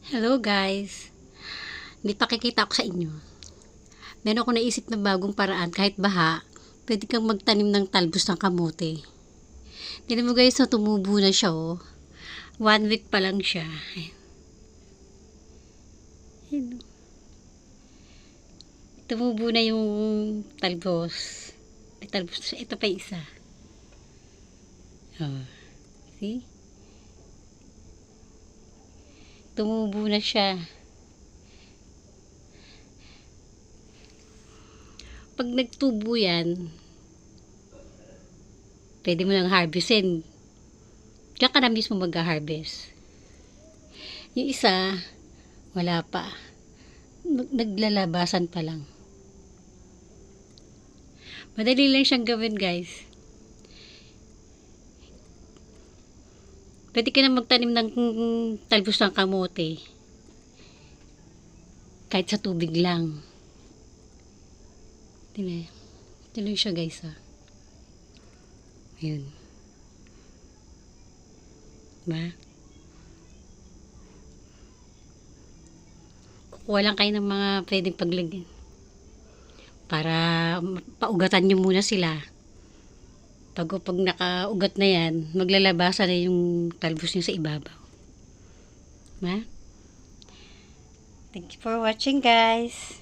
Hello guys, may pakikita ako sa inyo. Meron ako naisip na bagong paraan kahit baha, pwede kang magtanim ng talbos ng kamote. Tignan mo guys, na tumubo na siya oh. 1 week pa lang siya. Ayan. Tumubo na yung talbos. May talbos na siya. Ito pa yung isa. Oh. See? Tumubo na siya. Pag nagtubo yan, pwede mo nang harvestin. Diyan ka na mismo mag-harvest. Yung isa, wala pa. Naglalabasan pa lang. Madali lang siyang gawin guys. Pwede ka na magtanim ng talbos ng kamote. Kahit sa tubig lang. Tuloy siya guys ha. Ayun. Diba? Kukuha lang kayo ng mga pwedeng paglagyan. Para paugatan nyo muna sila. Pag nakaugat na yan, maglalabasan na yung talbos nyo sa ibabaw. Diba? Thank you for watching guys.